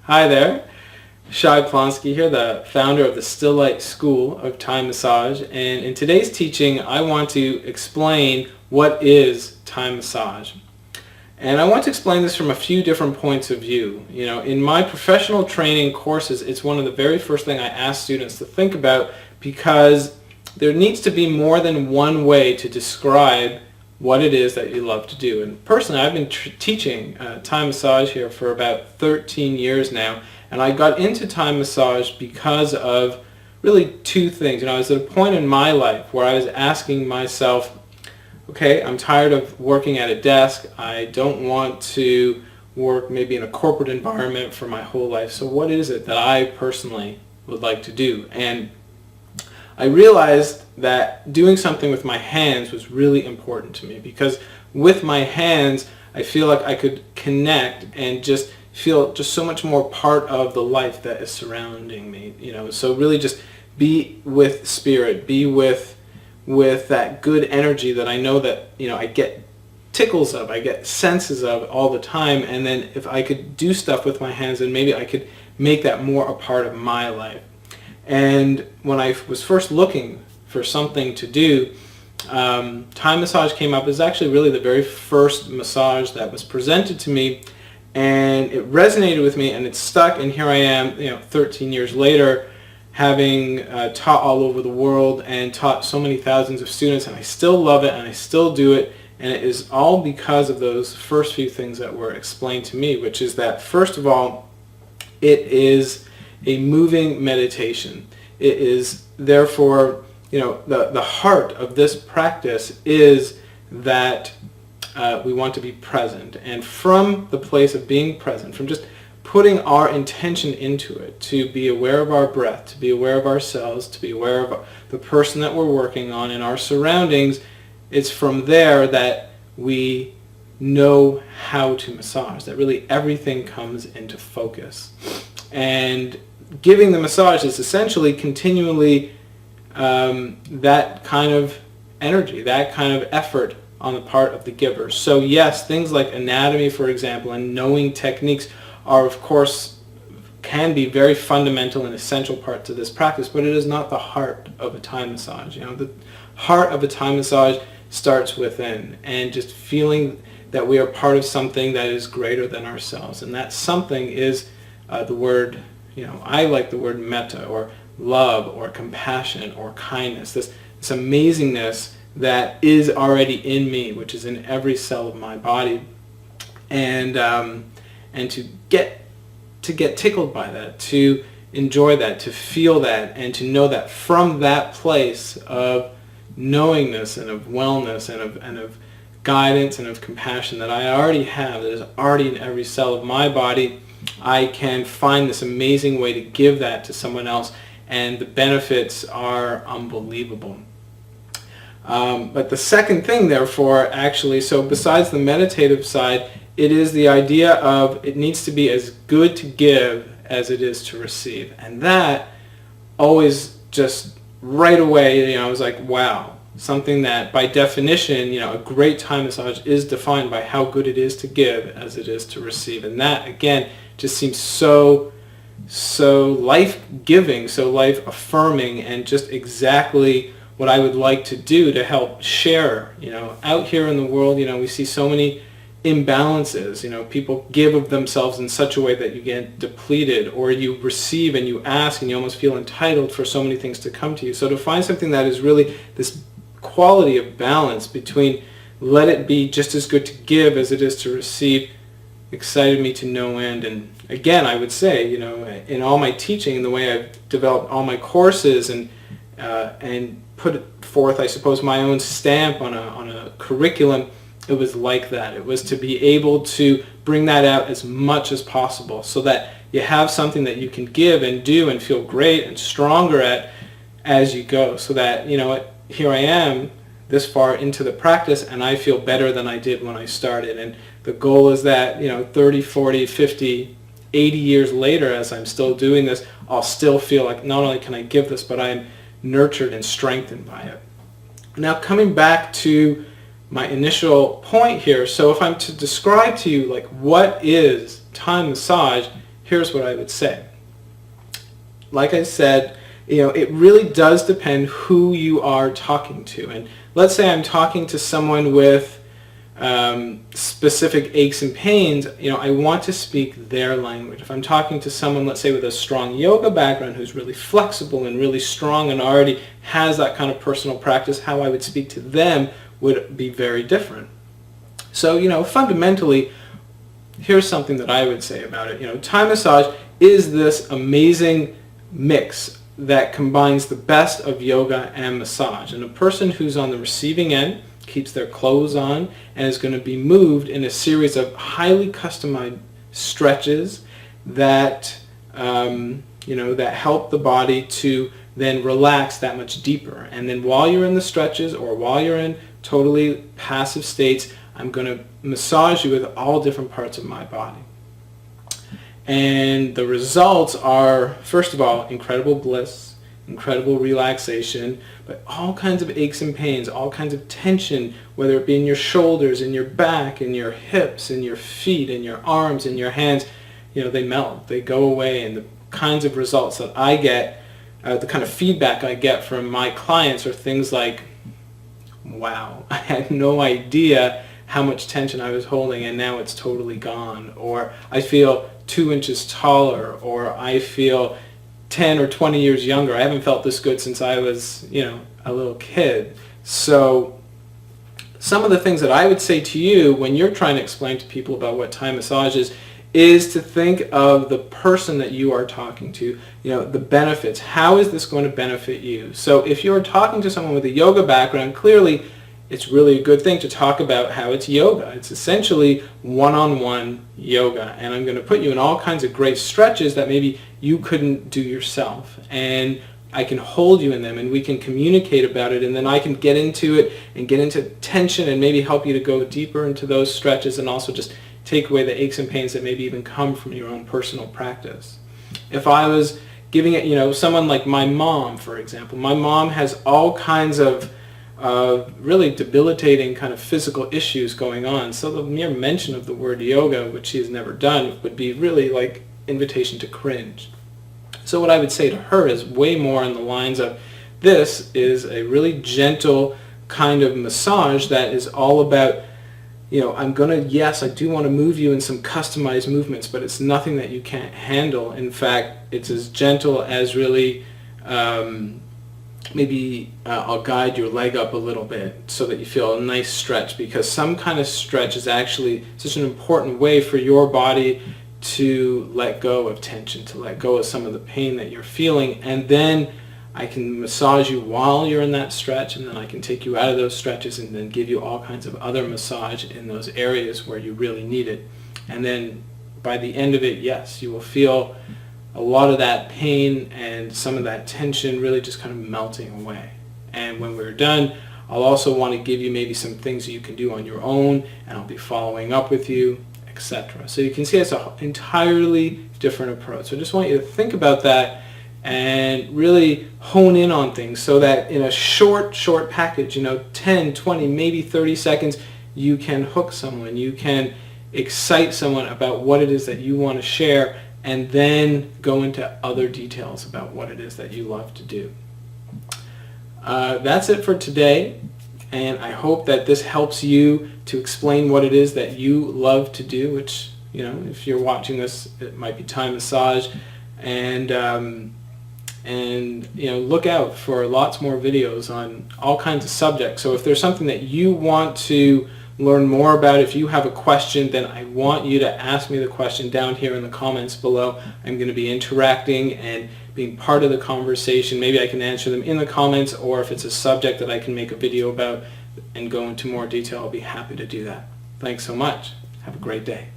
Hi there, Shai Plonski here, the founder of the Still Light School of Thai Massage, and in today's teaching I want to explain what is Thai massage. And I want to explain this from a few different points of view. You know, in my professional training courses, it's one of the very first things I ask students to think about, because there needs to be more than one way to describe what it is that you love to do. And personally, I've been teaching Thai massage here for about 13 years now, and I got into Thai massage because of really two things. You know, I was at a point in my life where I was asking myself, okay, I'm tired of working at a desk. I don't want to work maybe in a corporate environment for my whole life. So what is it that I personally would like to do? And I realized that doing something with my hands was really important to me, because with my hands I feel like I could connect and just feel just so much more part of the life that is surrounding me. You know, so really just be with spirit, be with that good energy that I know that, you know, I get tickles of, I get senses of all the time. And then if I could do stuff with my hands, then maybe I could make that more a part of my life. And when I was first looking for something to do, Thai massage came up. It was actually really the very first massage that was presented to me, and it resonated with me, and it stuck. And here I am, you know, 13 years later, having taught all over the world and taught so many thousands of students, and I still love it and I still do it. And it is all because of those first few things that were explained to me, which is that, first of all, it is a moving meditation. It is therefore, you know, the heart of this practice is that we want to be present. And from the place of being present, from just putting our intention into it, to be aware of our breath, to be aware of ourselves, to be aware of the person that we're working on and our surroundings, it's from there that we know how to massage, that really everything comes into focus. And giving the massage is essentially continually that kind of energy, that kind of effort on the part of the giver. So yes, things like anatomy, for example, and knowing techniques are, of course, can be very fundamental and essential part to this practice, but it is not the heart of a Thai massage. You know, the heart of a Thai massage starts within, and just feeling that we are part of something that is greater than ourselves. And that something is the word, you know, I like the word metta, or love, or compassion, or kindness, this amazingness that is already in me, which is in every cell of my body. And to get tickled by that, to enjoy that, to feel that, and to know that from that place of knowingness and of wellness and of guidance and of compassion that I already have, that is already in every cell of my body, I can find this amazing way to give that to someone else, and the benefits are unbelievable. But the second thing, therefore, actually, so besides the meditative side, it is the idea of it needs to be as good to give as it is to receive. And that always just right away, you know, I was like, wow, something that by definition, you know, a great Thai massage is defined by how good it is to give as it is to receive. And that, again, just seems so life-giving, so life-affirming, and just exactly what I would like to do to help share. You know, out here in the world, you know, we see so many imbalances. You know, people give of themselves in such a way that you get depleted, or you receive and you ask and you almost feel entitled for so many things to come to you. So to find something that is really this quality of balance between let it be just as good to give as it is to receive excited me to no end. And again, I would say, you know, in all my teaching and the way I've developed all my courses and put forth, I suppose, my own stamp on a curriculum, it was like that. It was to be able to bring that out as much as possible, so that you have something that you can give and do and feel great and stronger at as you go, so that, you know, here I am this far into the practice and I feel better than I did when I started. And the goal is that, you know, 30, 40, 50, 80 years later, as I'm still doing this, I'll still feel like not only can I give this, but I'm nurtured and strengthened by it. Now, coming back to my initial point here, so if I'm to describe to you like what is Thai massage, here's what I would say. Like I said, it really does depend who you are talking to. And let's say I'm talking to someone with specific aches and pains, I want to speak their language. If I'm talking to someone, let's say, with a strong yoga background who's really flexible and really strong and already has that kind of personal practice, how I would speak to them would be very different. So, fundamentally, here's something that I would say about it. Thai massage is this amazing mix that combines the best of yoga and massage. And a person who's on the receiving end keeps their clothes on and is going to be moved in a series of highly customized stretches that that help the body to then relax that much deeper. And then while you're in the stretches or while you're in totally passive states, I'm going to massage you with all different parts of my body. And the results are, first of all, incredible bliss, incredible relaxation, but all kinds of aches and pains, all kinds of tension, whether it be in your shoulders, in your back, in your hips, in your feet, in your arms, in your hands, they melt, they go away. And the kinds of results that I get, the kind of feedback I get from my clients are things like, wow, I had no idea how much tension I was holding and now it's totally gone. Or I feel 2 inches taller, or I feel 10 or 20 years younger. I haven't felt this good since I was, a little kid. So some of the things that I would say to you when you're trying to explain to people about what Thai massage is to think of the person that you are talking to, the benefits. How is this going to benefit you? So if you're talking to someone with a yoga background, clearly it's really a good thing to talk about how it's yoga. It's essentially one-on-one yoga. And I'm going to put you in all kinds of great stretches that maybe you couldn't do yourself. And I can hold you in them and we can communicate about it, and then I can get into it and get into tension and maybe help you to go deeper into those stretches and also just take away the aches and pains that maybe even come from your own personal practice. If I was giving it, someone like my mom, for example, my mom has all kinds of really debilitating kind of physical issues going on. So the mere mention of the word yoga, which she has never done, would be really like invitation to cringe. So what I would say to her is way more on the lines of, this is a really gentle kind of massage that is all about, yes, I do want to move you in some customized movements, but it's nothing that you can't handle. In fact, it's as gentle as really maybe I'll guide your leg up a little bit so that you feel a nice stretch, because some kind of stretch is actually such an important way for your body to let go of tension, to let go of some of the pain that you're feeling. And then I can massage you while you're in that stretch, and then I can take you out of those stretches and then give you all kinds of other massage in those areas where you really need it. And then by the end of it, yes, you will feel a lot of that pain and some of that tension really just kind of melting away. And when we're done, I'll also want to give you maybe some things that you can do on your own, and I'll be following up with you, etc. So you can see it's an entirely different approach. So I just want you to think about that and really hone in on things so that in a short package, 10, 20, maybe 30 seconds, you can hook someone, you can excite someone about what it is that you want to share, and then go into other details about what it is that you love to do. That's it for today, and I hope that this helps you to explain what it is that you love to do, which, if you're watching this, it might be Thai massage, and look out for lots more videos on all kinds of subjects. So if there's something that you want to learn more about, if you have a question, then I want you to ask me the question down here in the comments below. I'm going to be interacting and being part of the conversation. Maybe I can answer them in the comments, or if it's a subject that I can make a video about and go into more detail, I'll be happy to do that. Thanks so much. Have a great day.